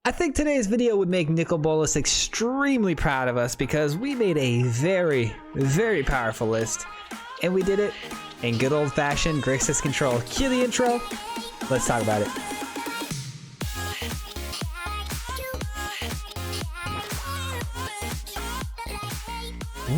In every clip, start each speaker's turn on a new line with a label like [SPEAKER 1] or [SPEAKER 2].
[SPEAKER 1] I think today's video would make Nicol Bolas extremely proud of us because we made a very, very powerful list. And we did it in good old-fashioned GRIXIS control. Cue the intro. Let's talk about it.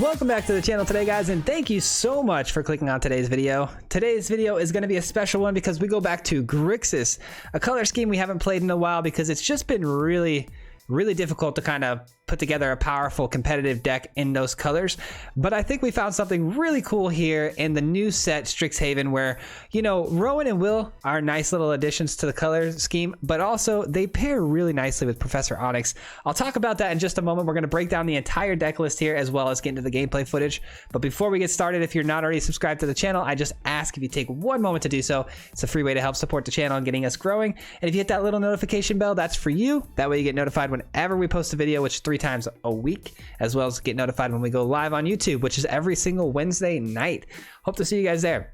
[SPEAKER 1] Welcome back to the channel today, guys, and thank you so much for clicking on today's video. Today's video is going to be a special one because we go back to GRIXIS, a color scheme we haven't played in a while because it's just been really difficult to kind of put together a powerful competitive deck in those colors. But I think we found something really cool here in the new set STRIXHAVEN where, you know, Rowan and Will are nice little additions to the color scheme, but also they pair really nicely with Professor Onyx. I'll talk about that in just a moment. We're going to break down the entire deck list here as well as get into the gameplay footage. But before we get started, if you're not already subscribed to the channel, I just ask if you take one moment to do so. It's a free way to help support the channel and getting us growing. And if you hit that little notification bell, that's for you. That way you get notified whenever we post a video, which 3 times a week, as well as get notified when we go live on YouTube, which is every single Wednesday night. Hope to see you guys there.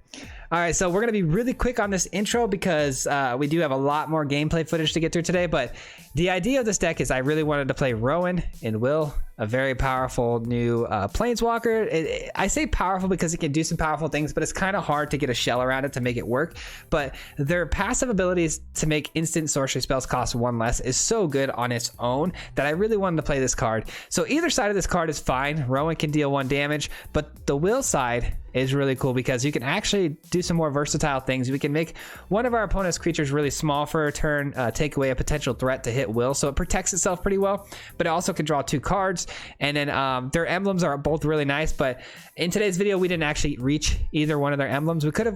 [SPEAKER 1] All right, so we're gonna be really quick on this intro because we do have a lot more gameplay footage to get through today, but the idea of this deck is I really wanted to play Rowan and Will, a very powerful new planeswalker. I say powerful because it can do some powerful things, but it's kind of hard to get a shell around it to make it work. But their passive abilities to make instant sorcery spells cost 1 less is so good on its own that I really wanted to play this card. So either side of this card is fine. Rowan can deal 1 damage, but the Will side is really cool because you can actually do some more versatile things. We can make one of our opponent's creatures really small for a turn, take away a potential threat to hit Will, so it protects itself pretty well, but it also can draw 2 cards. And then their emblems are both really nice, but in today's video we didn't actually reach either one of their emblems. We could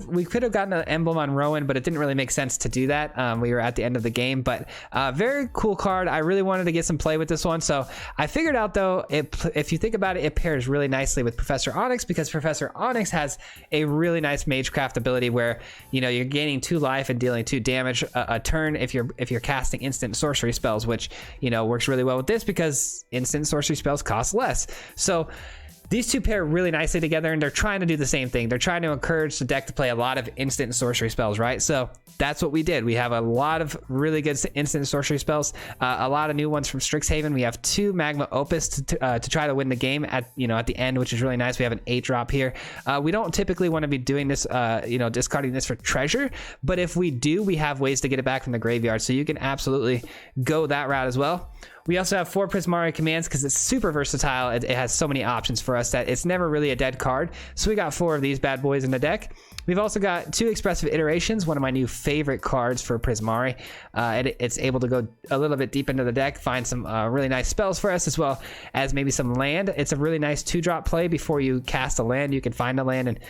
[SPEAKER 1] have gotten an emblem on Rowan, but it didn't really make sense to do that. We were at the end of the game, but very cool card. I really wanted to get some play with this one, so I figured out though, if you think about it, it pairs really nicely with Professor Onyx because Professor Onyx has a really nice Magecraft ability where, you know, you're gaining 2 life and dealing 2 damage a turn if you're casting instant sorcery spells, which, you know, works really well with this because instant sorcery spells cost less. So these two pair really nicely together, and they're trying to do the same thing. They're trying to encourage the deck to play a lot of instant sorcery spells, right? So that's what we did. We have a lot of really good instant sorcery spells, a lot of new ones from STRIXHAVEN. We have 2 Magma Opus to try to win the game at the end, which is really nice. We have an 8-drop here. We don't typically want to be doing this, discarding this for treasure, but if we do, we have ways to get it back from the graveyard. So you can absolutely go that route as well. We also have 4 Prismari commands because it's super versatile. It has so many options for us that it's never really a dead card. So we got 4 of these bad boys in the deck. We've also got 2 Expressive Iterations, one of my new favorite cards for Prismari. It's able to go a little bit deep into the deck, find some really nice spells for us, as well as maybe some land. It's a really nice 2-drop play. Before you cast a land, you can find a land and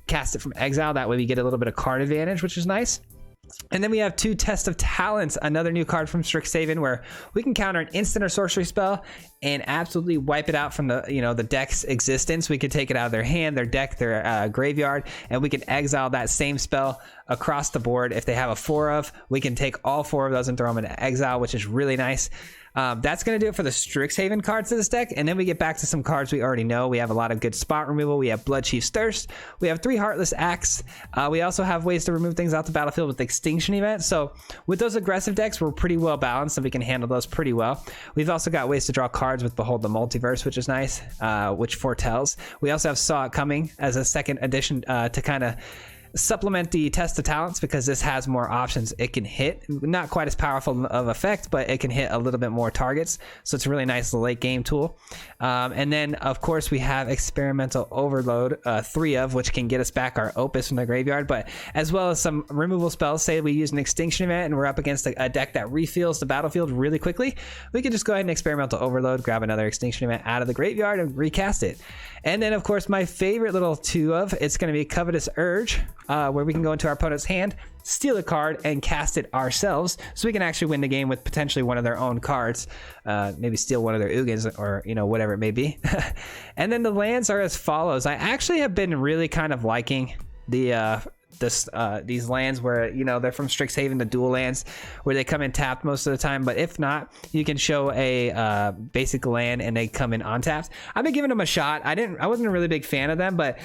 [SPEAKER 1] cast it from exile. That way we get a little bit of card advantage, which is nice. And then we have 2 Test of Talents, another new card from STRIXHAVEN where we can counter an instant or sorcery spell and absolutely wipe it out from the deck's existence. We could take it out of their hand, their deck, their graveyard, and we can exile that same spell across the board. If they have a 4 of, we can take all 4 of those and throw them into exile, which is really nice. That's going to do it for the STRIXHAVEN cards of this deck, and then we get back to some cards we already know. We have a lot of good spot removal. We have Bloodchief's Thirst. We have 3 Heartless Acts. We also have ways to remove things off the battlefield with the Extinction Event. So with those aggressive decks, we're pretty well balanced, and we can handle those pretty well. We've also got ways to draw cards with Behold the Multiverse, which is nice, which foretells. We also have Saw It Coming as a second addition to kind of supplement the Test of Talents because this has more options. It can hit, not quite as powerful of effect, but it can hit a little bit more targets, so it's a really nice late game tool. And then of course we have Experimental Overload, 3 of which can get us back our Opus from the graveyard, but as well as some removal spells. Say we use an Extinction Event and we're up against a deck that refills the battlefield really quickly, we can just go ahead and Experimental Overload, grab another Extinction Event out of the graveyard and recast it. And then of course my favorite little 2 of, it's going to be Covetous Urge, where we can go into our opponent's hand, steal a card, and cast it ourselves, so we can actually win the game with potentially one of their own cards. Maybe steal one of their Ugins or whatever it may be. And then the lands are as follows. I actually have been really kind of liking these lands where they're from STRIXHAVEN, the dual lands where they come in tapped most of the time, but if not, you can show a basic land and they come in untapped. I've been giving them a shot. I wasn't a really big fan of them, but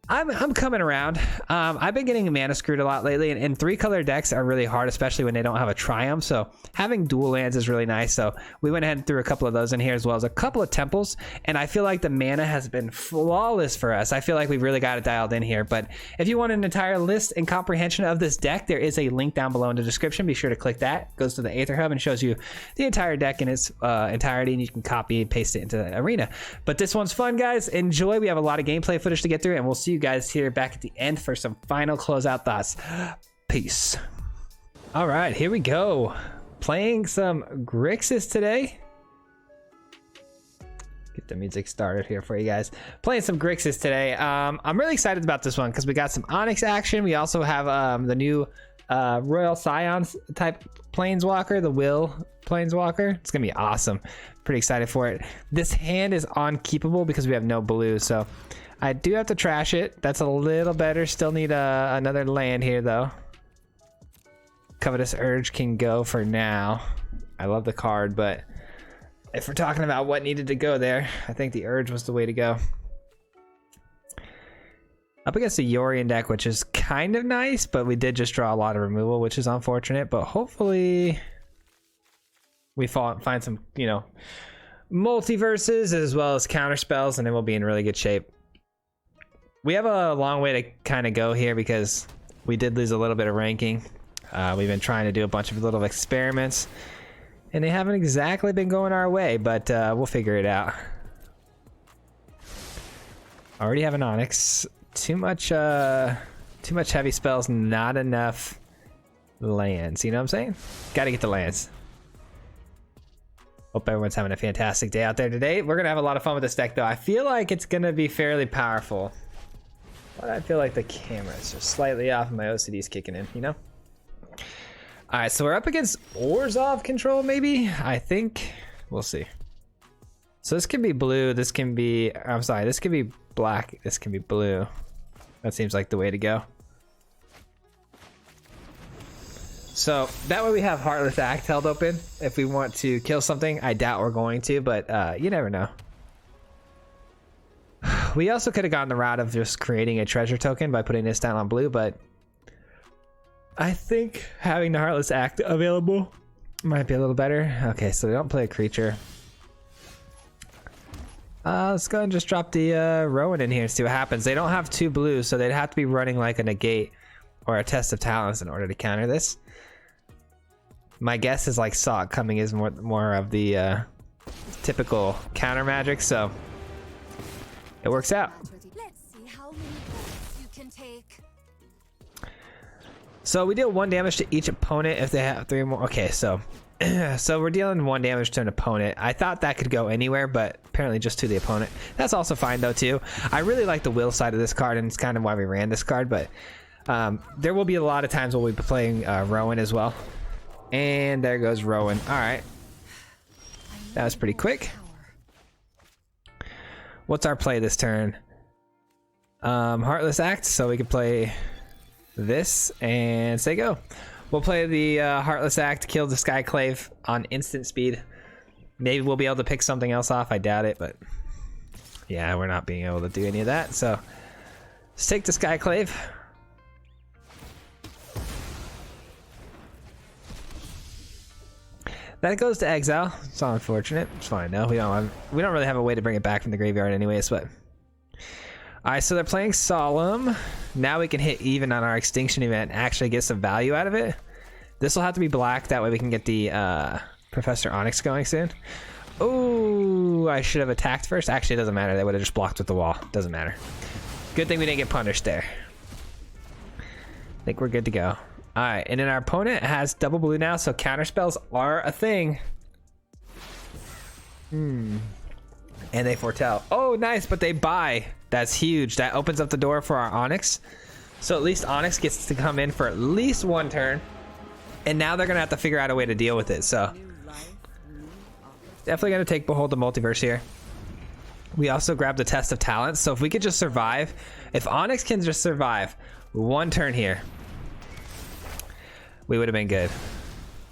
[SPEAKER 1] I'm coming around. I've been getting mana screwed a lot lately, and 3-color decks are really hard, especially when they don't have a triumph. So having dual lands is really nice. So we went ahead and threw a couple of those in here, as well as a couple of temples. And I feel like the mana has been flawless for us. I feel like we've really got it dialed in here. But if you want an entire list and comprehension of this deck, there is a link down below in the description. Be sure to click that. It goes to the Aether Hub and shows you the entire deck in its entirety, and you can copy and paste it into the arena. But this one's fun, guys. Enjoy. We have a lot of gameplay footage to get through, and we'll see you guys here back at the end for some final closeout thoughts. Peace. All right, here we go. Playing some GRIXIS today. Get the music started here for you guys. Playing some GRIXIS today. I'm really excited about this one because we got some Onyx action. We also have the new Royal Scions type Planeswalker, the Will Planeswalker. It's gonna be awesome. Pretty excited for it. This hand is unkeepable because we have no blue, so I do have to trash it. That's a little better. Still need another land here, though. Covetous Urge can go for now. I love the card, but if we're talking about what needed to go there, I think the Urge was the way to go. Up against the Yorion deck, which is kind of nice, but we did just draw a lot of removal, which is unfortunate. But hopefully we find some, you know, multiverses as well as counter spells, and then we'll be in really good shape. We have a long way to kind of go here because we did lose a little bit of ranking. We've been trying to do a bunch of little experiments, and they haven't exactly been going our way, but we'll figure it out. Already have an Onyx. Too much heavy spells, not enough lands. You know what I'm saying? Gotta get the lands. Hope everyone's having a fantastic day out there today. We're gonna have a lot of fun with this deck, though. I feel like it's gonna be fairly powerful. But I feel like the camera is just slightly off and my OCD's kicking in, you know? All right, so we're up against Orzhov control, maybe? I think. We'll see. So this can be blue. This can be... I'm sorry. This can be black. This can be blue. That seems like the way to go. So that way we have Heartless Act held open. If we want to kill something, I doubt we're going to, but you never know. We also could have gone the route of just creating a treasure token by putting this down on blue, but I think having the Heartless Act available might be a little better. Okay, so they don't play a creature. Let's go and just drop the Rowan in here and see what happens. They don't have 2 blues, so they'd have to be running like a negate or a test of talents in order to counter this. My guess is like Sock coming is more of the typical counter magic, so it works out.
[SPEAKER 2] Let's see how many points you can take.
[SPEAKER 1] So we deal 1 damage to each opponent if they have 3 or more. Okay, so so we're dealing 1 damage to an opponent. I thought that could go anywhere, but apparently just to the opponent. That's also fine though too. I really like the Will side of this card, and it's kind of why we ran this card, but there will be a lot of times we'll be playing Rowan as well. And there goes Rowan. All right, that was pretty quick. What's our play this turn? Heartless Act, so we can play this and say go. We'll play the Heartless Act, kill the Skyclave on instant speed. Maybe we'll be able to pick something else off. I doubt it, but yeah, we're not being able to do any of that. So let's take the Skyclave. That goes to exile. It's unfortunate. It's fine though. We don't really have a way to bring it back from the graveyard anyways, but all right, so they're playing Solemn. Now we can hit even on our extinction event and actually get some value out of it. This will have to be black. That way we can get the Professor Onyx going soon. Oh, I should have attacked first. Actually, it doesn't matter. They would have just blocked with the wall. Doesn't matter. Good thing we didn't get punished there. I think we're good to go. All right, and then our opponent has double blue now, so counter spells are a thing. And they foretell. Oh, nice, but they buy. That's huge. That opens up the door for our Onyx. So at least Onyx gets to come in for at least 1 turn. And now they're going to have to figure out a way to deal with it. So definitely going to take Behold the Multiverse here. We also grab the Test of Talents. So if we could just survive, if Onyx can just survive 1 turn here, we would have been good.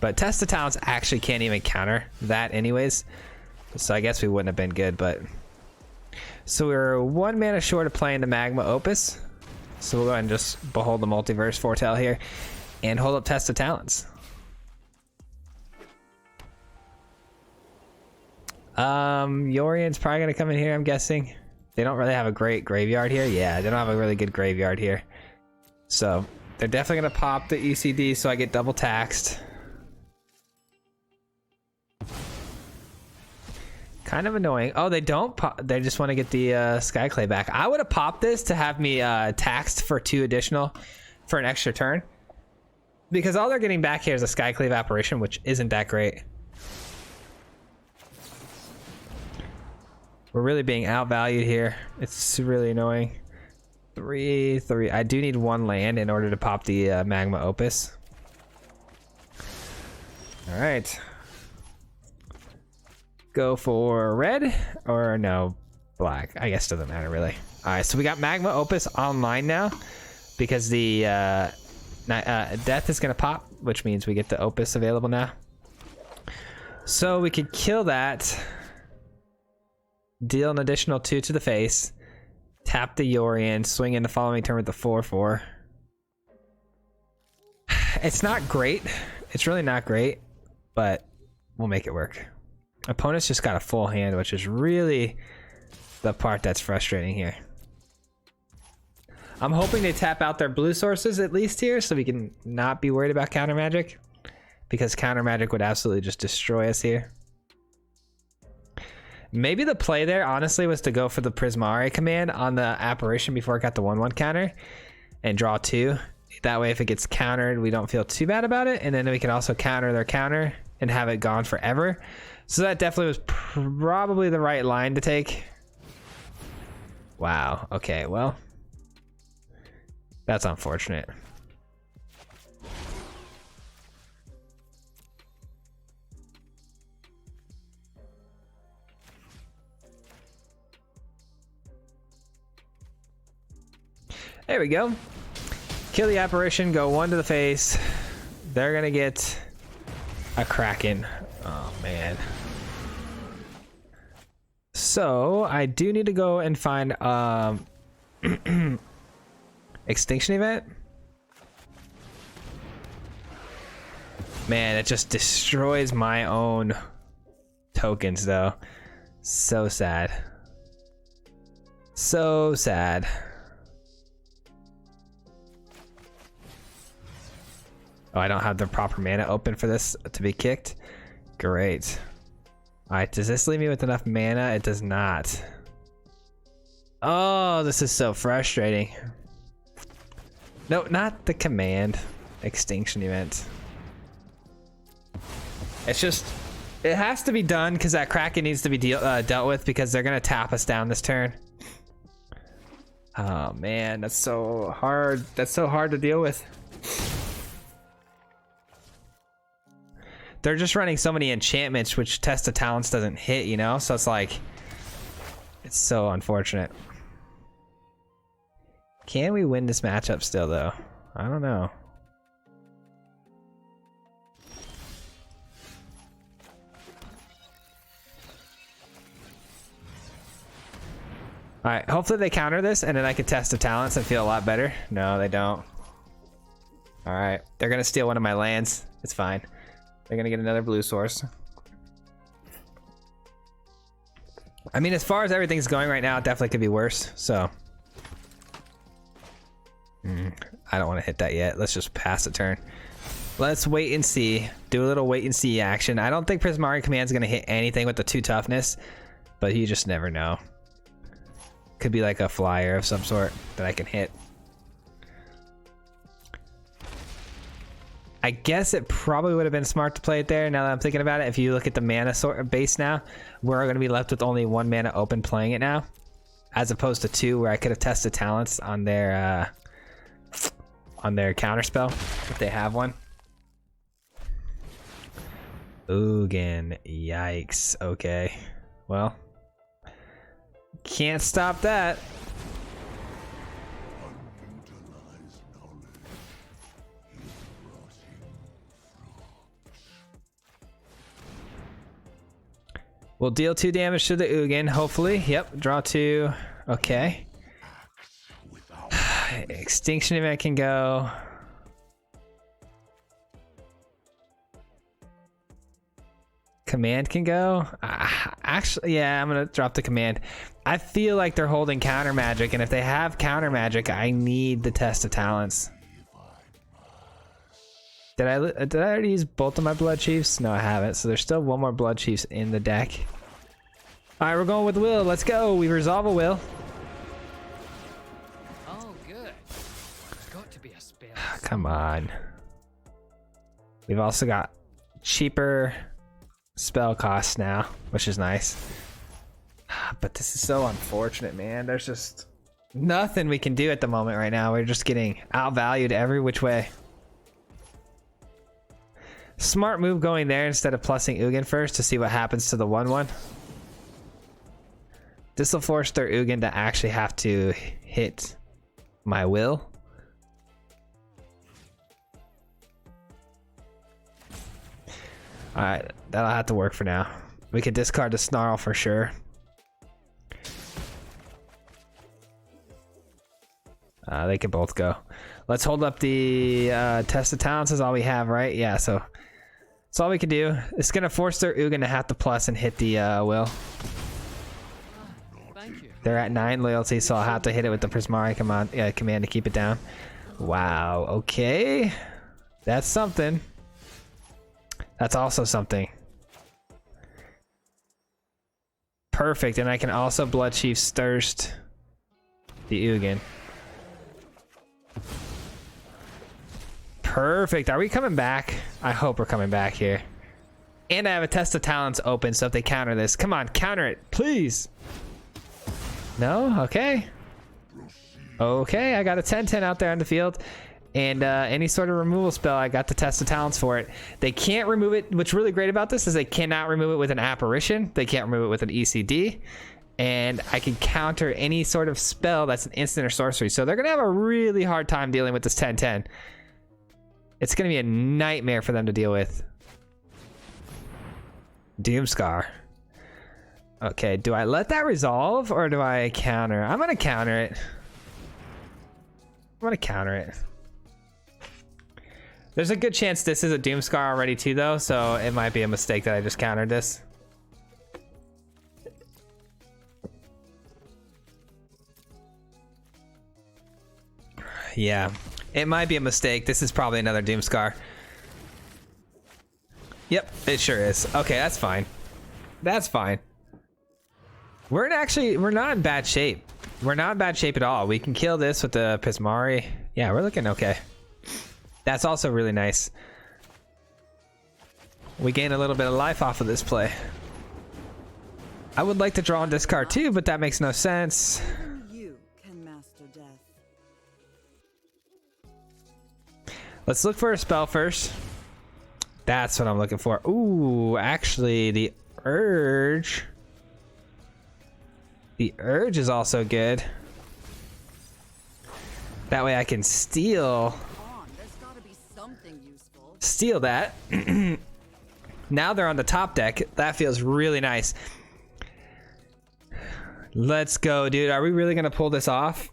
[SPEAKER 1] But Test of Talents actually can't even counter that anyways. So I guess we wouldn't have been good, but So we're 1 mana short of playing the Magma Opus. So we'll go ahead and just behold the Multiverse Foretell here and hold up Test of Talents. Yorian's probably gonna come in here, I'm guessing. They don't really have a great graveyard here. Yeah, they don't have a really good graveyard here. So they're definitely gonna pop the ECD so I get double taxed. Kind of annoying. Oh, they don't pop. They just want to get the Skyclay back. I would have popped this to have me taxed for 2 additional for an extra turn. Because all they're getting back here is a Skyclave Apparition, which isn't that great. We're really being outvalued here. It's really annoying. 3/3. I do need 1 land in order to pop the Magma Opus. All right. Go for red or no, black. I guess it doesn't matter really. All right, so we got Magma Opus online now because the death is gonna pop, which means we get the Opus available now. So we could kill that, deal an additional 2 to the face, tap the Yorian, swing in the following turn with the 4/4. It's not great. It's really not great, but we'll make it work. Opponent's just got a full hand, which is really the part that's frustrating here. I'm hoping they tap out their blue sources at least here so we can not be worried about counter magic, because counter magic would absolutely just destroy us here. Maybe the play there honestly was to go for the Prismari command on the apparition before it got the 1/1 counter and draw 2. That way if it gets countered we don't feel too bad about it, and then we can also counter their counter and have it gone forever. So that definitely was probably the right line to take. Wow, okay, well, that's unfortunate. There we go. Kill the apparition, go 1 to the face. They're gonna get a Kraken. Oh man. So I do need to go and find Extinction Event. Man, it just destroys my own tokens though. So sad. So sad. Oh, I don't have the proper mana open for this to be kicked. Great. Alright, does this leave me with enough mana? It does not. Oh, this is so frustrating. No, not the command. Extinction Event. It's just, it has to be done because that Kraken needs to be dealt with, because they're going to tap us down this turn. Oh man, that's so hard. That's so hard to deal with. They're just running so many enchantments, which Test of Talents doesn't hit, you know? So it's like, it's so unfortunate. Can we win this matchup still, though? I don't know. All right, hopefully they counter this, and then I can Test the Talents and feel a lot better. No, they don't. All right, they're gonna steal one of my lands. It's fine. They're gonna get another blue source. I mean, as far as everything's going right now, it definitely could be worse, so. I don't want to hit that yet. Let's just pass the turn. Let's wait and see. Do a little wait and see action. I don't think Prismari Command's gonna hit anything with the 2 toughness, but you just never know. Could be like a flyer of some sort that I can hit. I guess it probably would have been smart to play it there now that I'm thinking about it. If you look at the mana base now, we're going to be left with only 1 mana open playing it now, as opposed to 2 where I could have tested talents on their counterspell if they have one. Ugin, yikes. Okay, well, can't stop that. We'll deal 2 damage to the Ugin, hopefully. Yep, draw 2. Okay. Extinction event can go. Command can go. Actually, yeah, I'm gonna drop the command. I feel like they're holding counter magic, and if they have counter magic, I need the test of talents. Did I already use both of my blood chiefs? No, I haven't. So there's still one more blood chiefs in the deck. All right, we're going with will. Let's go. We resolve a will.
[SPEAKER 3] Oh, good. It's got to be a spell.
[SPEAKER 1] Come on. We've also got cheaper spell costs now, which is nice. But this is so unfortunate, man. There's just nothing we can do at the moment right now. We're just getting outvalued every which way. Smart move going there instead of plussing Ugin first to see what happens to the 1/1. This will force their Ugin to actually have to hit my will. Alright, that'll have to work for now. We could discard the Snarl for sure. They could both go. Let's hold up the test of talents is all we have, right? Yeah, so that's all we can do. It's gonna force their Ugin to have to plus and hit the will.
[SPEAKER 3] Thank you.
[SPEAKER 1] They're at 9 loyalty, so I'll have to hit it with the Prismari command to keep it down. Wow, okay. That's something. That's also something. Perfect, and I can also Blood Chief's Thirst the Ugin. Perfect. Are we coming back? I hope we're coming back here. And I have a test of talents open, so if they counter this, come on, counter it, please. No? Okay. Okay, I got a 10/10 out there on the field. And any sort of removal spell, I got the test of talents for it. They can't remove it. What's really great about this is they cannot remove it with an apparition. They can't remove it with an ECD. And I can counter any sort of spell that's an instant or sorcery. So they're going to have a really hard time dealing with this 10/10. It's going to be a nightmare for them to deal with. Doomscar. Okay, do I let that resolve or do I counter? I'm going to counter it. I'm going to counter it. There's a good chance this is a Doomscar already too, though, so it might be a mistake that I just countered this. Yeah, it might be a mistake. This is probably another Doomscar. Yep, it sure is. Okay, that's fine. That's fine. We're not in bad shape. We're not in bad shape at all. We can kill this with the Prismari. Yeah, we're looking okay. That's also really nice. We gain a little bit of life off of this play. I would like to draw and discard too, but that makes no sense.
[SPEAKER 4] You can master death.
[SPEAKER 1] Let's look for a spell first. That's what I'm looking for. Ooh, actually, the Urge. The Urge is also good. That way I can steal that. Now they're on the top deck. That feels really nice. Let's go, dude. Are we really gonna pull this off?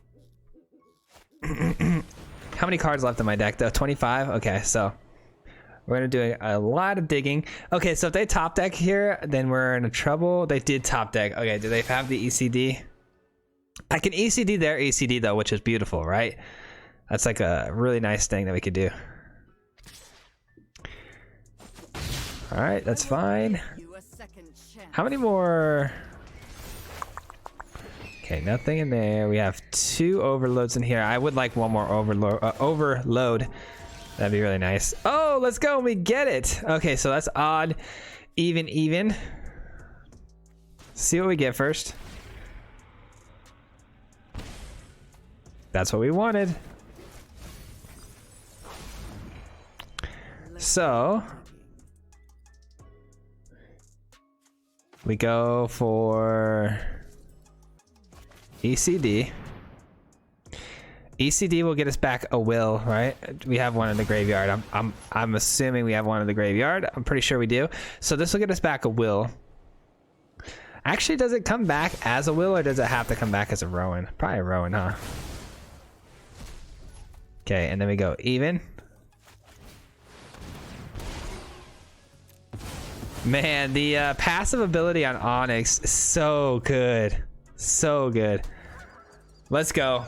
[SPEAKER 1] How many cards left in my deck though? 25. Okay, so we're gonna do a lot of digging. Okay, so if they top deck here, then we're in trouble. They did top deck. Okay, do they have the ECD? I can ECD their ECD though, which is beautiful, right? That's like a really nice thing that we could do. All right, that's fine. How many more? Okay, nothing in there. We have 2 overloads in here. I would like one more overload. That'd be really nice. Oh, let's go. We get it. Okay, so that's odd. Even. See what we get first. That's what we wanted. So we go for ECD. ECD will get us back a will, right? We have one in the graveyard. I'm assuming we have one in the graveyard. I'm pretty sure we do. So this will get us back a will. Actually, does it come back as a Will or does it have to come back as a Rowan? Probably a Rowan, huh? Okay, and then we go even. Man, the passive ability on Onyx is so good. So good. Let's go.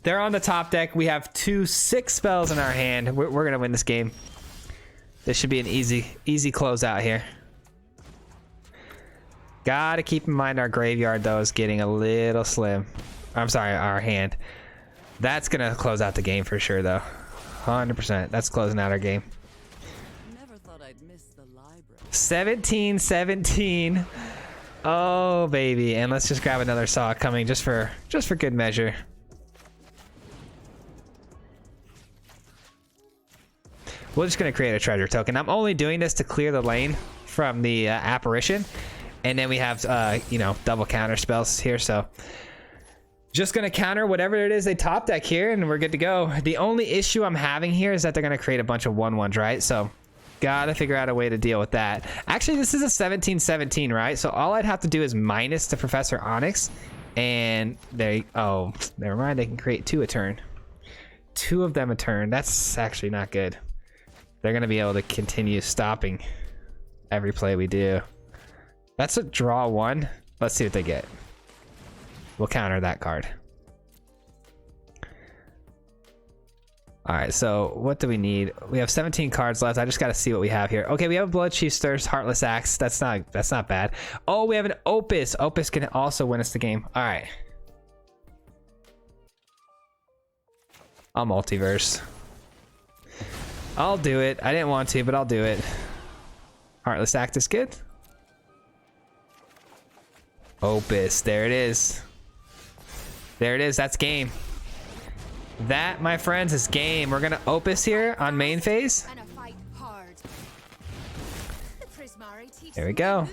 [SPEAKER 1] They're on the top deck. We have 2 6 spells in our hand. We're going to win this game. This should be an easy closeout here. Gotta keep in mind our graveyard, though, is getting a little slim. I'm sorry, our hand. That's going to close out the game for sure, though. 100%. That's closing out our game.
[SPEAKER 4] Never thought I'd miss the library.
[SPEAKER 1] 17-17. Oh, baby. And let's just grab another saw coming just for good measure. We're just going to create a treasure token. I'm only doing this to clear the lane from the apparition. And then we have, you know, double counter spells here. So just going to counter whatever it is they top deck here, and we're good to go. The only issue I'm having here is that they're going to create a bunch of 1/1s, right? So got to figure out a way to deal with that. Actually, this is a 17-17, right? So all I'd have to do is minus the Professor Onyx. And they, oh, never mind. They can create 2 a turn. 2 of them a turn. That's actually not good. They're going to be able to continue stopping every play we do. That's a draw 1. Let's see what they get. We'll counter that card. All right, so what do we need? We have 17 cards left. I just got to see what we have here. Okay, we have a Blood Chief Thirst, Heartless Axe. That's not bad. Oh, we have an Opus. Opus can also win us the game. All right. I'll multiverse. I'll do it. I didn't want to, but I'll do it. Heartless Act is good. Opus. There it is. There it is. That's game. That, my friends, is game. We're going to Opus here on main phase. There we go.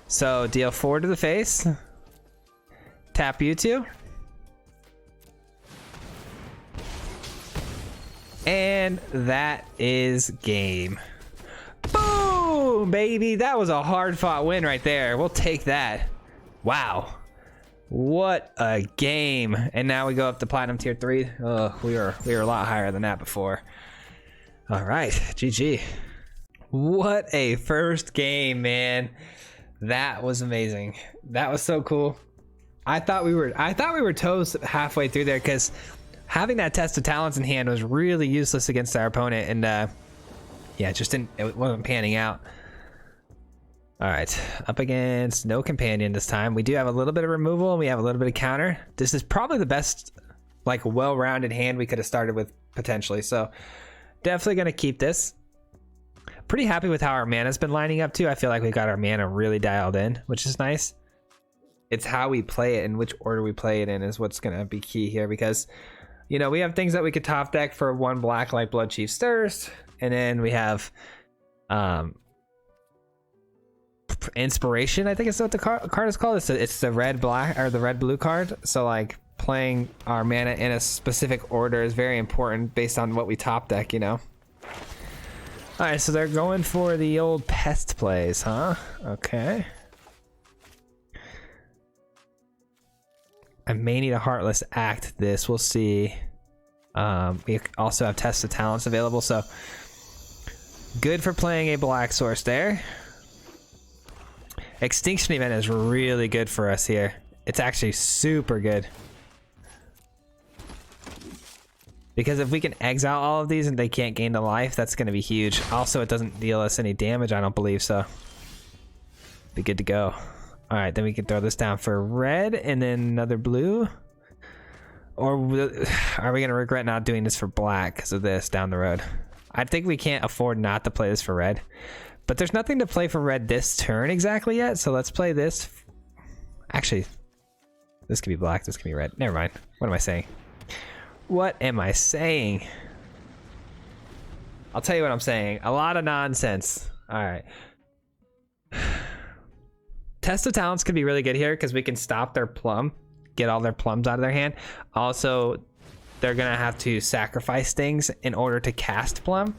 [SPEAKER 1] So deal 4 to the face. Tap you 2. And that is game. Boom, baby. That was a hard-fought win right there. We'll take that. Wow. What a game. And now we go up to Platinum Tier 3. Oh, we were a lot higher than that before. All right, GG. What a first game, man. That was amazing. That was so cool. I thought we were toast halfway through there because having that Test of Talents in hand was really useless against our opponent, and yeah, it wasn't panning out. All right, up against no companion this time. We do have a little bit of removal, and we have a little bit of counter. This is probably the best, like, well-rounded hand we could have started with potentially. So definitely gonna keep this. Pretty happy with how our mana's been lining up too. I feel like we've got our mana really dialed in, which is nice. It's how we play it and which order we play it in is what's gonna be key here, because you know, we have things that we could top deck for 1 black like Blood Chief Thirst, and then we have Inspiration, I think is what the card is called. It's the red black or the red blue card. So like playing our mana in a specific order is very important based on what we top deck, you know. All right, so they're going for the old pest plays, huh? Okay. I may need a Heartless Act this. We'll see. We also have Test of Talents available, so good for playing a black source there. Extinction Event is really good for us here. It's actually super good. Because if we can exile all of these and they can't gain the life, that's going to be huge. Also, it doesn't deal us any damage, I don't believe, so be good to go. All right, then we can throw this down for red and then another blue. Or are we going to regret not doing this for black because of this down the road? I think we can't afford not to play this for red. But there's nothing to play for red this turn exactly yet, so let's play this. Actually, this could be black, this could be red. Never mind. What am I saying? What am I saying? I'll tell you what I'm saying. A lot of nonsense. All right. Test of Talents could be really good here because we can stop their plum, get all their plums out of their hand. Also, they're gonna have to sacrifice things in order to cast plum.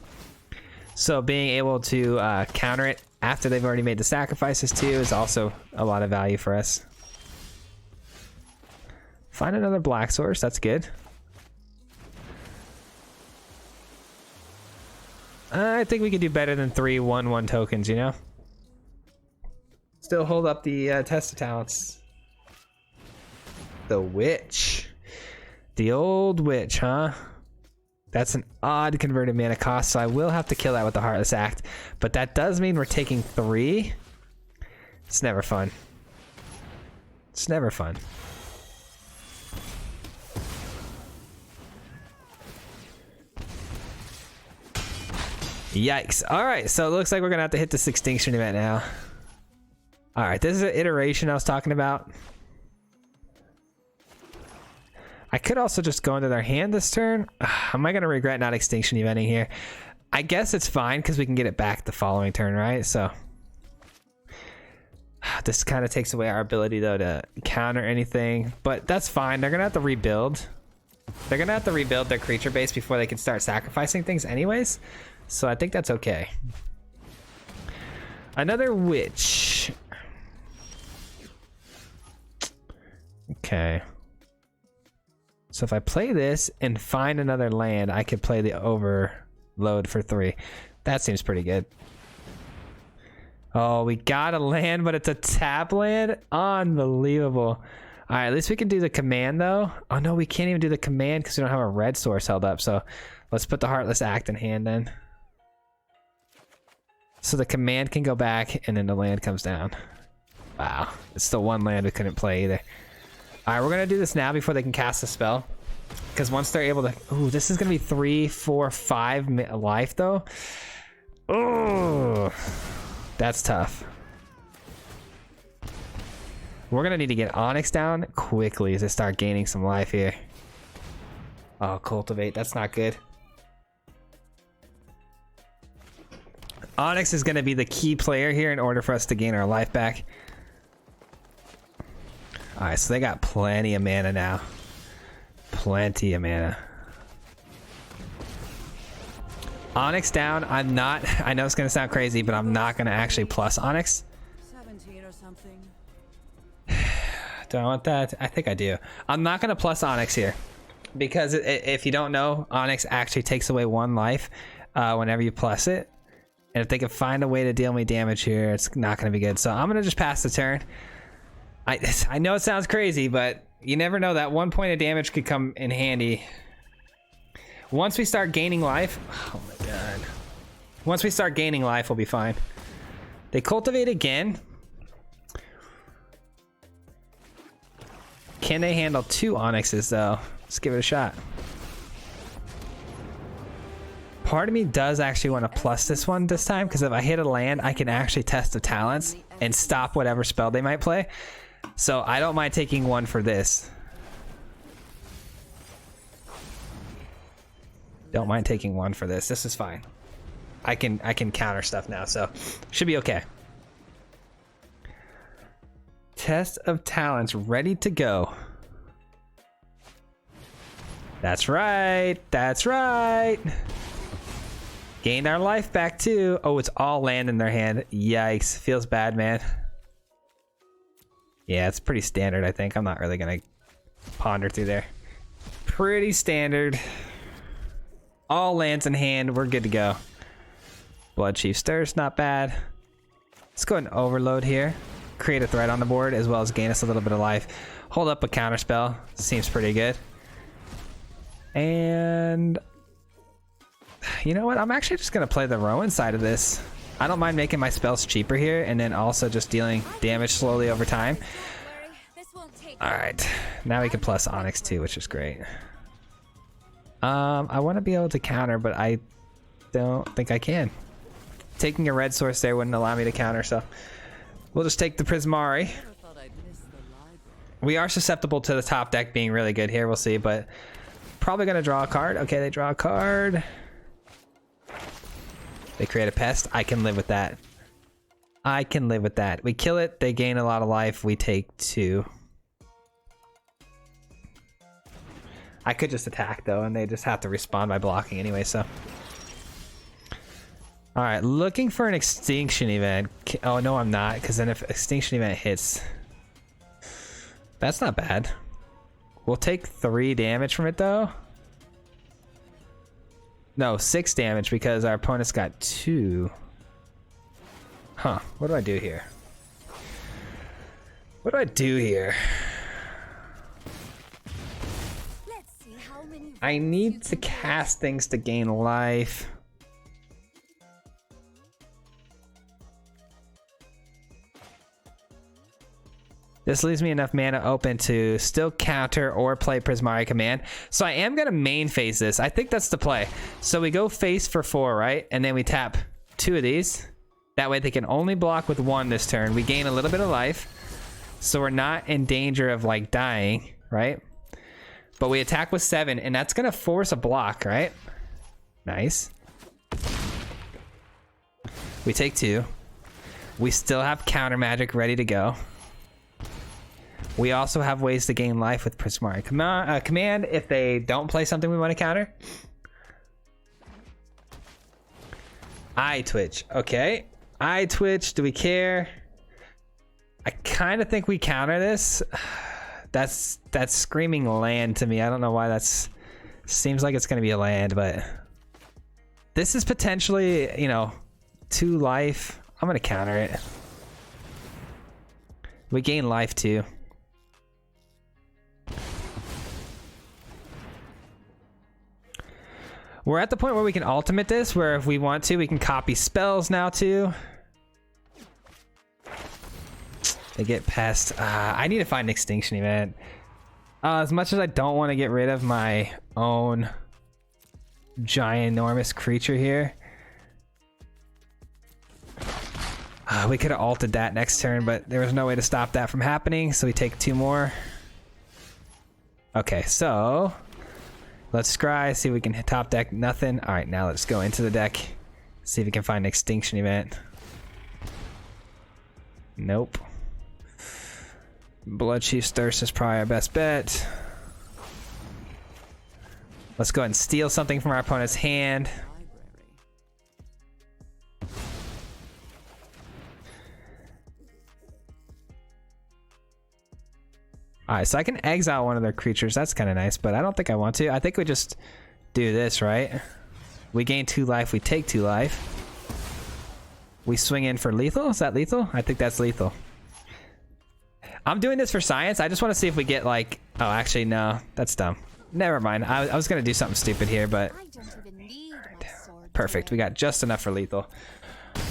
[SPEAKER 1] So being able to counter it after they've already made the sacrifices too is also a lot of value for us. Find another black source, that's good. I think we could do better than 3 1/1 tokens, you know? Still hold up the test of talents. The witch. The old witch, huh? That's an odd converted mana cost, so I will have to kill that with the Heartless Act. But that does mean we're taking 3. It's never fun. It's never fun. Yikes. Alright, so it looks like we're gonna have to hit this extinction event now. Alright, this is an iteration I was talking about. I could also just go into their hand this turn. Am I gonna regret not extinction eventing here? I guess it's fine because we can get it back the following turn, right? So this kind of takes away our ability though to counter anything, but that's fine. They're gonna have to rebuild. They're gonna have to rebuild their creature base before they can start sacrificing things anyways. So I think that's okay. Another witch. Okay. So if I play this and find another land, I could play the overload for 3. That seems pretty good. Oh, we got a land, but it's a tap land? Unbelievable. All right, at least we can do the command though. Oh no, we can't even do the command because we don't have a red source held up. So let's put the Heartless Act in hand then. So the command can go back and then the land comes down. Wow, it's the one land we couldn't play either. All right, we're gonna do this now before they can cast a spell. Because once they're able to, ooh, this is gonna be 3, 4, 5 life though. Oh, that's tough. We're gonna need to get Onyx down quickly to start gaining some life here. Oh, cultivate, that's not good. Onyx is gonna be the key player here in order for us to gain our life back. Alright, so they got plenty of mana now. Plenty of mana. Onyx down. I'm not, I know it's gonna sound crazy, but I'm not gonna actually plus Onyx.
[SPEAKER 4] 17 or something.
[SPEAKER 1] Do I want that? I think I do. I'm not gonna plus Onyx here. Because if you don't know, Onyx actually takes away 1 life whenever you plus it. And if they can find a way to deal me damage here, it's not gonna be good. So I'm gonna just pass the turn. I know it sounds crazy, but you never know. That 1 point of damage could come in handy. Once we start gaining life, oh my god. Once we start gaining life, we'll be fine. They cultivate again. Can they handle 2 Onyxes though? Let's give it a shot. Part of me does actually want to plus this one this time, because if I hit a land, I can actually test the talents and stop whatever spell they might play. So I don't mind taking 1 for this. Don't mind taking 1 for this. This is fine. I can counter stuff now, so should be okay. Test of talents ready to go. That's right. That's right. Gained our life back too. Oh, it's all land in their hand. Yikes. Feels bad, man. Yeah, it's pretty standard, I think. I'm not really gonna ponder through there. Pretty standard. All lands in hand. We're good to go. Blood Chief Stirs, not bad. Let's go ahead and overload here. Create a threat on the board as well as gain us a little bit of life. Hold up a counter spell. Seems pretty good. And you know what? I'm actually just gonna play the Rowan side of this. I don't mind making my spells cheaper here and then also just dealing damage slowly over time. Alright, now we can plus Onyx too, which is great. I want to be able to counter, but I don't think I can. Taking a red source there wouldn't allow me to counter, so we'll just take the Prismari. We are susceptible to the top deck being really good here, we'll see, but probably gonna draw a card. Okay, they draw a card. They create a pest. I can live with that. I can live with that. We kill it, they gain a lot of life, we take 2. I could just attack though, and they just have to respond by blocking anyway, so. All right, looking for an extinction event. Oh no, I'm not, because then if extinction event hits, that's not bad. We'll take 3 damage from it though. No, 6 damage because our opponent's got 2. Huh, what do I do here? What do I do here?
[SPEAKER 2] Let's see how many
[SPEAKER 1] I
[SPEAKER 2] votes
[SPEAKER 1] need
[SPEAKER 2] you
[SPEAKER 1] to
[SPEAKER 2] can take.
[SPEAKER 1] cast things to gain life. This leaves me enough mana open to still counter or play Prismari Command. So I am going to main phase this. I think that's the play. So we go face for 4, right? And then we tap 2 of these. That way they can only block with 1 this turn. We gain a little bit of life. So we're not in danger of like dying, right? But we attack with 7 and that's going to force a block, right? Nice. We take 2. We still have counter magic ready to go. We also have ways to gain life with Prismari Command if they don't play something we want to counter. Eye Twitch. Okay. Eye Twitch. Do we care? I kind of think we counter this. That's screaming land to me. I don't know why that's... Seems like it's going to be a land, but... This is potentially, you know, 2 life. I'm going to counter it. We gain life too. We're at the point where we can ultimate this, where if we want to, we can copy spells now too. They get past. I need to find an extinction event. As much as I don't want to get rid of my own ginormous creature here. We could have ulted that next turn, but there was no way to stop that from happening, so we take 2 more. Okay, so let's scry, see if we can hit top deck. Nothing. All right, now let's go into the deck, see if we can find an extinction event. Nope. Bloodchief's Thirst is probably our best bet. Let's go ahead and steal something from our opponent's hand. Alright, so I can exile one of their creatures. That's kind of nice, but I don't think I want to. I think we just do this, right? We gain 2 life. We take 2 life. We swing in for lethal. Is that lethal? I think that's lethal. I'm doing this for science. I just want to see if we get like... Oh, actually, no. That's dumb. Never mind. I was going to do something stupid here, but...
[SPEAKER 2] I don't even need my sword
[SPEAKER 1] Perfect. We got just enough for lethal.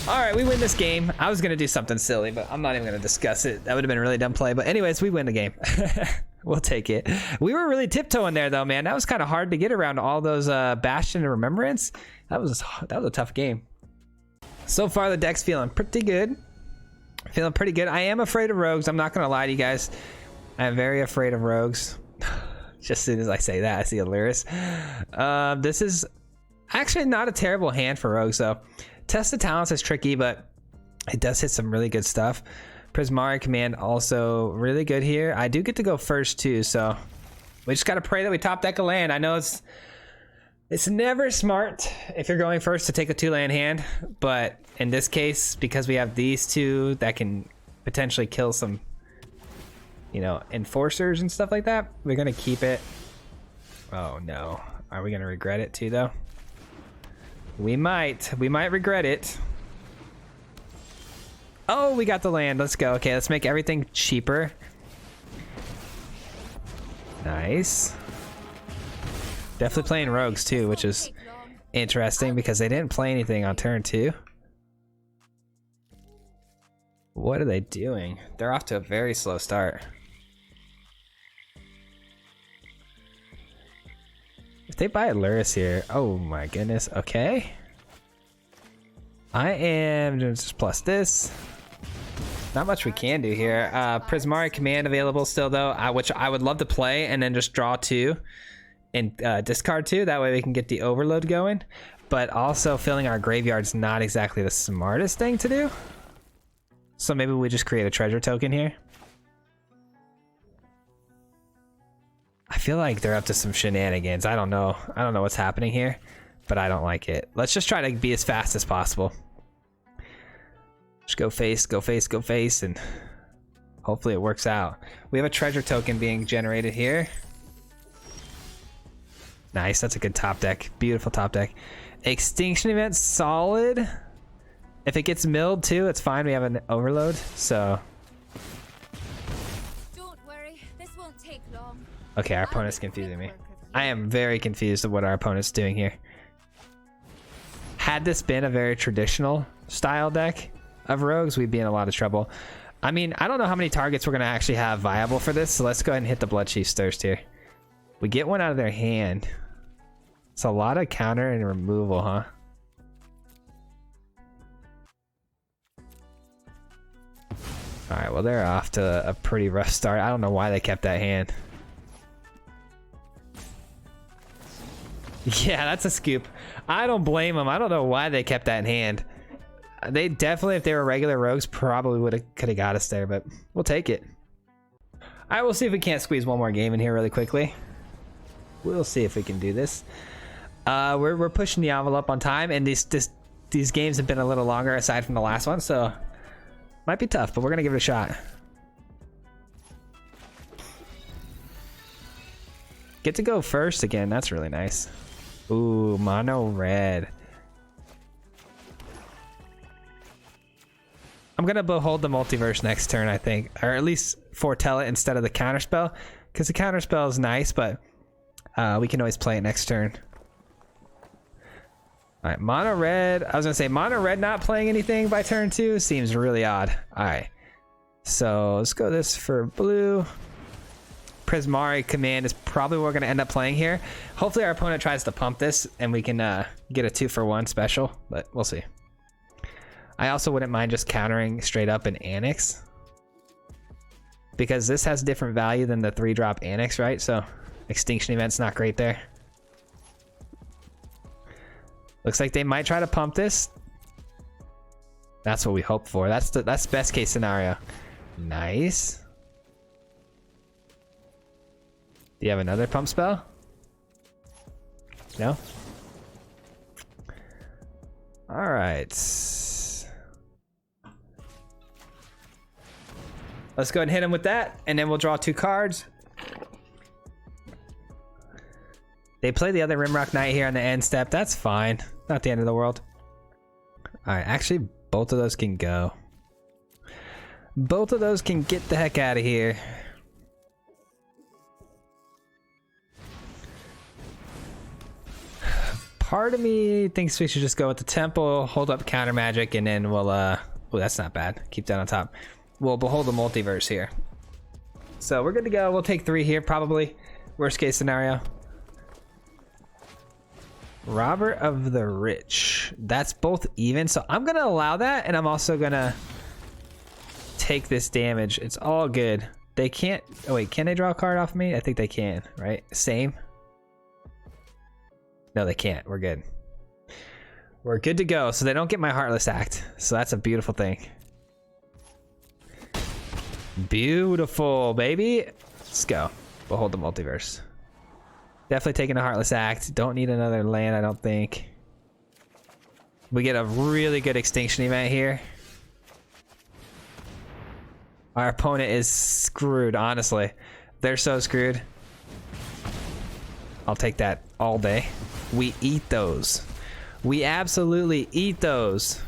[SPEAKER 1] Alright, we win this game. I was going to do something silly, but I'm not even going to discuss it. That would have been a really dumb play. But anyways, we win the game. We'll take it. We were really tiptoeing there, though, man. That was kind of hard to get around all those Bastion and Remembrance. That was a tough game. So far, the deck's feeling pretty good. Feeling pretty good. I am afraid of rogues. I'm not going to lie to you guys. I'm very afraid of rogues. Just as soon as I say that, I see a Lyris. This is actually not a terrible hand for rogues, though. Test of Talents is tricky, but it does hit some really good stuff. Prismari Command also really good here. I do get to go first too, so we just gotta pray that we top deck a land. I know it's never smart if you're going first to take a 2-land hand, but in this case, because we have these 2 that can potentially kill some, you know, enforcers and stuff like that, we're gonna keep it. Oh no, are we gonna regret it too though? We might regret it. Oh, we got the land. Let's go. Okay, let's make everything cheaper. Nice. Definitely playing rogues too, which is interesting because they didn't play anything on turn 2. What are they doing? They're off to a very slow start. If they buy a Lyris here, oh my goodness. Okay. I am just plus this. Not much we can do here. Prismari Command available still though, which I would love to play and then just draw 2 and discard 2. That way we can get the overload going. But also filling our graveyard's not exactly the smartest thing to do. So maybe we just create a treasure token here. I feel like they're up to some shenanigans. I don't know what's happening here. but I don't like it. Let's just try to be as fast as possible. Just go face, go face, go face, and hopefully it works out. We have a treasure token being generated here. Nice, that's a good top deck. Beautiful top deck. Extinction event, solid. If it gets milled too, it's fine. We have an overload, so.
[SPEAKER 2] Don't worry, this won't take long.
[SPEAKER 1] Okay, our opponent's confusing me. I am very confused of what our opponent's doing here. Had this been a very traditional style deck of rogues, we'd be in a lot of trouble. I mean, I don't know how many targets we're going to actually have viable for this, so let's go ahead and hit the Blood Chief's Thirst here. We get one out of their hand. It's a lot of counter and removal, huh? Alright, well, they're off to a pretty rough start. I don't know why they kept that hand. Yeah, that's a scoop. I don't blame them. I don't know why they kept that in hand. They definitely, if they were regular rogues, probably could have got us there, but we'll take it. All right, we'll see if we can't squeeze one more game in here really quickly. We'll see if we can do this. We're pushing the envelope on time, and these games have been a little longer aside from the last one, so might be tough, but we're gonna give it a shot. Get to go first again. That's really nice. Ooh, mono red. I'm gonna behold the multiverse next turn, I think, or at least foretell it instead of the counterspell, because the counterspell is nice, but we can always play it next turn. All right, mono red. I was gonna say mono red not playing anything by turn 2 seems really odd. All right, so let's go this for blue. Prismari command is probably what we're going to end up playing here. Hopefully our opponent tries to pump this and we can get a 2-for-1 special, but we'll see. I also wouldn't mind just countering straight up an Annex, because this has different value than the 3-drop Annex, right? So Extinction Event's not great there. Looks like they might try to pump this. That's what we hope for. That's best case scenario. Nice. Do you have another pump spell? No? All right. Let's go ahead and hit him with that, and then we'll draw 2 cards. They play the other Rimrock Knight here on the end step. That's fine. Not the end of the world. All right, actually, both of those can go. Both of those can get the heck out of here. Part of me thinks we should just go with the temple, hold up counter magic, and then we'll oh, that's not bad. Keep that on top. We'll behold the multiverse here. So we're good to go. We'll take 3 here, probably. Worst case scenario. Robber of the Rich. That's both even, so I'm gonna allow that, and I'm also gonna take this damage. It's all good. They can't, oh wait, can they draw a card off me? I think they can, right? Same. No, they can't. We're good. We're good to go. So they don't get my Heartless Act. So that's a beautiful thing. Beautiful, baby. Let's go. Behold the multiverse. Definitely taking a Heartless Act. Don't need another land, I don't think. We get a really good Extinction Event here. Our opponent is screwed, honestly. They're so screwed. I'll take that all day. We eat those. We absolutely eat those.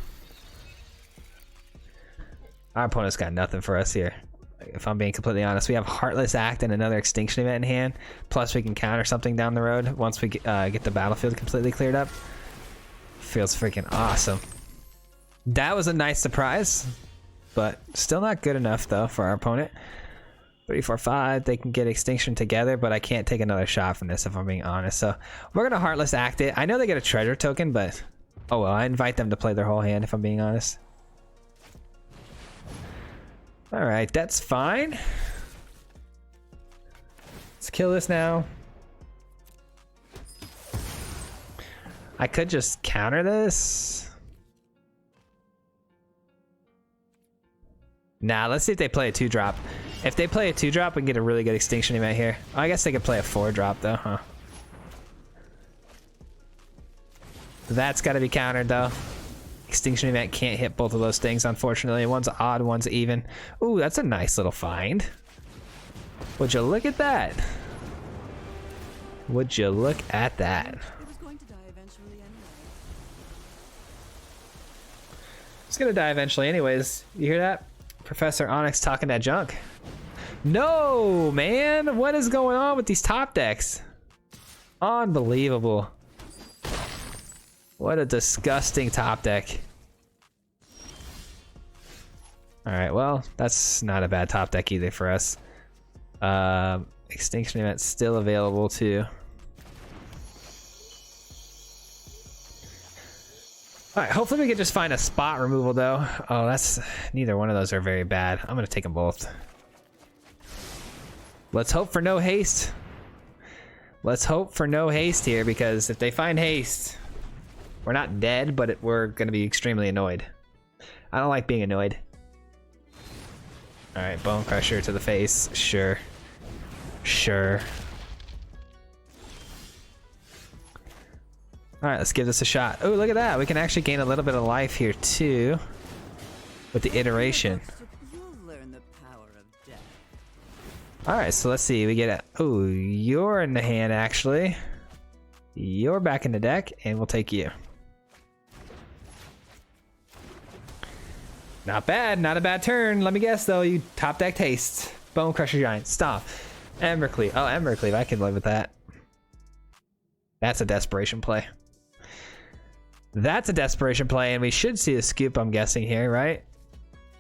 [SPEAKER 1] Our opponent's got nothing for us here. If I'm being completely honest, we have Heartless Act and another Extinction Event in hand. Plus we can counter something down the road once we get the battlefield completely cleared up. Feels freaking awesome. That was a nice surprise, but still not good enough though for our opponent. 3, 4, 5, they can get Extinction together, but I can't take another shot from this if I'm being honest. So we're gonna Heartless Act it. I know they get a treasure token, but oh well, I invite them to play their whole hand if I'm being honest. All right, that's fine. Let's kill this now. I could just counter this. Nah, let's see if they play a 2-drop. If they play a 2-drop, we can get a really good Extinction Event here. I guess they could play a 4-drop though, huh? That's got to be countered though. Extinction Event can't hit both of those things, unfortunately. One's odd, one's even. Ooh, that's a nice little find. Would you look at that? Would you look at that?
[SPEAKER 4] It was going to die eventually anyway.
[SPEAKER 1] It's gonna die eventually anyways. You hear that? Professor Onyx talking that junk. No, man! What is going on with these top decks? Unbelievable. What a disgusting top deck. Alright, well, that's not a bad top deck either for us. Extinction Event still available too. Alright, hopefully we can just find a spot removal though. Oh, that's... neither one of those are very bad. I'm gonna take them both. Let's hope for no haste. Let's hope for no haste here, because if they find haste, we're not dead, but we're gonna be extremely annoyed. I don't like being annoyed. Alright, Bone Crusher to the face. Sure. Sure. Alright, let's give this a shot. Oh, look at that. We can actually gain a little bit of life here, too. With the iteration.
[SPEAKER 4] You'll learn the power of death.
[SPEAKER 1] Alright, so let's see. We get a... oh, you're in the hand, actually. You're back in the deck, and we'll take you. Not bad. Not a bad turn. Let me guess, though. You top deck haste. Bone Crusher Giant. Stop. Embercleave. Oh, Embercleave. I can live with that. That's a desperation play. That's a desperation play, and we should see a scoop, I'm guessing, here, right?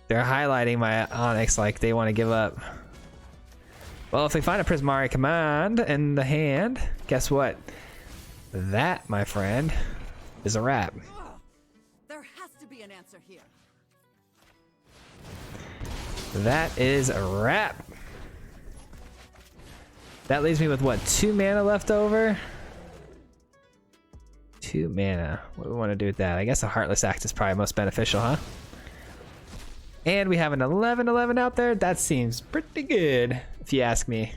[SPEAKER 1] They're highlighting my Onyx like they want to give up. Well, if we find a Prismari Command in the hand, guess what? That, my friend, is a wrap.
[SPEAKER 4] There has to be an answer here.
[SPEAKER 1] That is a wrap. That leaves me with what, 2 mana left over? 2 mana. What do we want to do with that? I guess a Heartless Act is probably most beneficial, huh? And we have an 11/11 out there. That seems pretty good, if you ask me.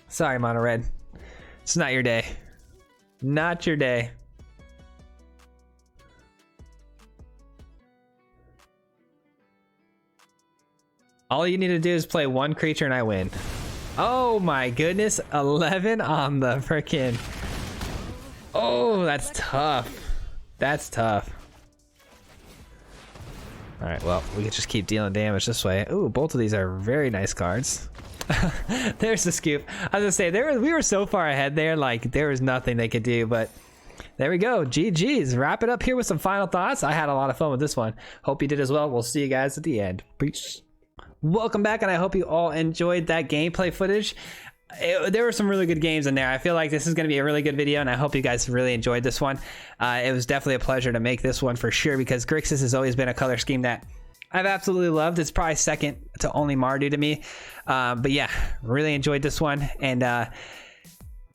[SPEAKER 1] Sorry, Mono Red. It's not your day. Not your day. All you need to do is play 1 creature and I win. Oh my goodness, 11 on the frickin'... oh, that's tough. That's tough. Alright, well, we can just keep dealing damage this way. Ooh, both of these are very nice cards. There's the scoop. I was gonna say, we were so far ahead there, like, there was nothing they could do, but... there we go. GG's. Wrap it up here with some final thoughts. I had a lot of fun with this one. Hope you did as well. We'll see you guys at the end. Peace. Welcome back, and I hope you all enjoyed that gameplay footage. There were some really good games in there. I feel like this is going to be a really good video, and I hope you guys really enjoyed this one. It was definitely a pleasure to make this one for sure, because GRIXIS has always been a color scheme that I've absolutely loved. It's probably second to only Mardu to me. But yeah, really enjoyed this one. And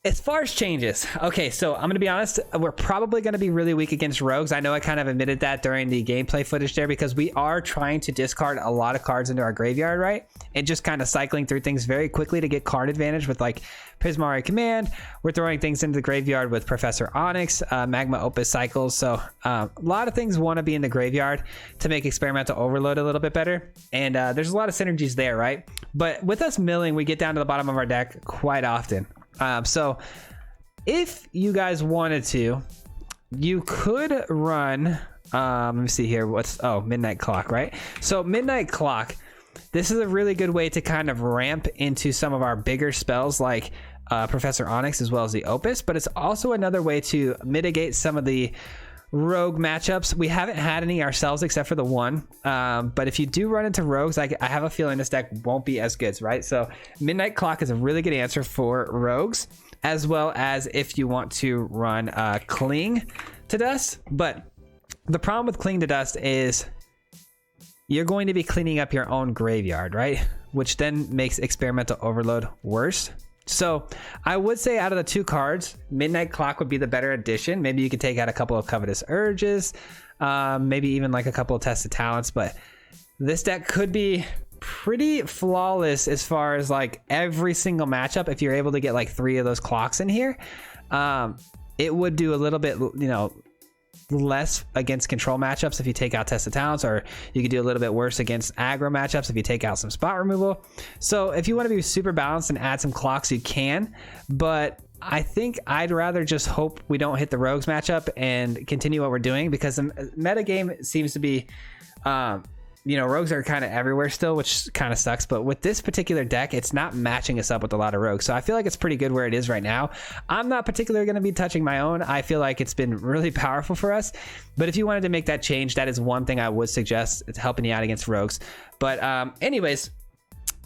[SPEAKER 1] as far as changes, okay, so I'm going to be honest, we're probably going to be really weak against rogues. I know I kind of admitted that during the gameplay footage there, because we are trying to discard a lot of cards into our graveyard, right? And just kind of cycling through things very quickly to get card advantage with like Prismari Command. We're throwing things into the graveyard with Professor Onyx, Magma Opus cycles. So a lot of things want to be in the graveyard to make Experimental Overload a little bit better. And there's a lot of synergies there, right? But with us milling, we get down to the bottom of our deck quite often. So if you guys wanted to, you could run, let me see here, Midnight Clock, right? So Midnight Clock, this is a really good way to kind of ramp into some of our bigger spells like Professor Onyx as well as the Opus, but it's also another way to mitigate some of the rogue matchups. We haven't had any ourselves except for the one, but if you do run into rogues, I have a feeling this deck won't be as good, right? So Midnight Clock is a really good answer for rogues, as well as if you want to run Cling to Dust. But the problem with Cling to Dust is you're going to be cleaning up your own graveyard, right? Which then makes Experimental Overload worse. So I would say out of the 2 cards, Midnight Clock would be the better addition. Maybe you could take out a couple of Covetous Urges, maybe even like a couple of Tested Talents, but this deck could be pretty flawless as far as like every single matchup if you're able to get like 3 of those clocks in here. it would do a little bit, you know, less against control matchups if you take out Test of Talents, or you could do a little bit worse against aggro matchups if you take out some spot removal. So if you want to be super balanced and add some clocks, you can, but I think I'd rather just hope we don't hit the rogues matchup and continue what we're doing, because the meta game seems to be, you know, rogues are kind of everywhere still, which kind of sucks. But with this particular deck, it's not matching us up with a lot of rogues. So I feel like it's pretty good where it is right now. I'm not particularly going to be touching my own. I feel like it's been really powerful for us. But if you wanted to make that change, that is one thing I would suggest. It's helping you out against rogues. But anyways,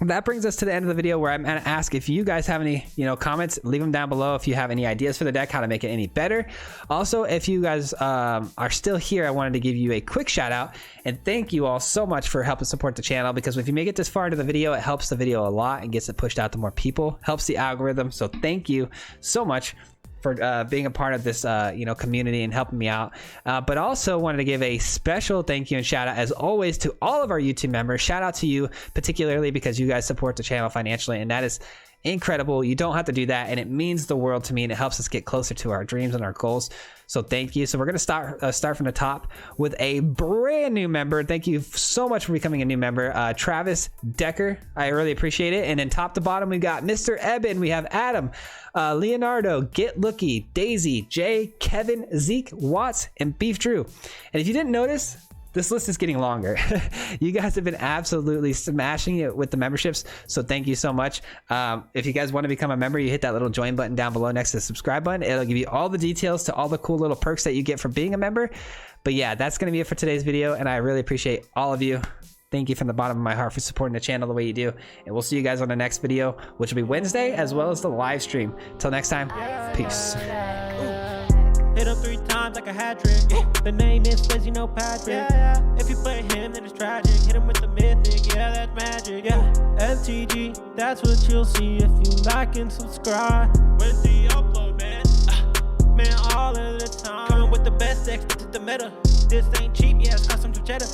[SPEAKER 1] that brings us to the end of the video, where I'm going to ask if you guys have any, you know, comments. Leave them down below if you have any ideas for the deck, how to make it any better. Also, if you guys are still here, I wanted to give you a quick shout out and thank you all so much for helping support the channel, because if you make it this far into the video, it helps the video a lot and gets it pushed out to more people, helps the algorithm. So thank you so much for being a part of this you know, community and helping me out. But also wanted to give a special thank you and shout out, as always, to all of our YouTube members. Shout out to you particularly, because you guys support the channel financially, and that is incredible. You don't have to do that, and it means the world to me, and it helps us get closer to our dreams and our goals. So thank you. So we're gonna start from the top with a brand new member. Thank you so much for becoming a new member, Travis Decker. I really appreciate it. And then top to bottom, we've got Mr. Eben, we have Adam, Leonardo, Get Looky, Daisy, Jay, Kevin, Zeke, Watts, and Beef Drew. And if you didn't notice, this list is getting longer. You guys have been absolutely smashing it with the memberships, so thank you so much. If you guys want to become a member, you hit that little join button down below next to the subscribe button. It'll give you all the details to all the cool little perks that you get from being a member. But yeah, that's going to be it for today's video, and I really appreciate all of you. Thank you from the bottom of my heart for supporting the channel the way you do, and we'll see you guys on the next video, which will be Wednesday, as well as the live stream. Till next time, peace.
[SPEAKER 5] Hit him 3 times like a hat trick. The name is Fizzy, no Patrick. If you play him, then it's tragic. Hit him with the mythic, yeah, that's magic. Yeah, MTG, that's what you'll see if you like and subscribe. Where's the upload, man? Man, all of the time. Coming with the best decks, this is the meta. This ain't cheap, yeah, it's custom to cheddar.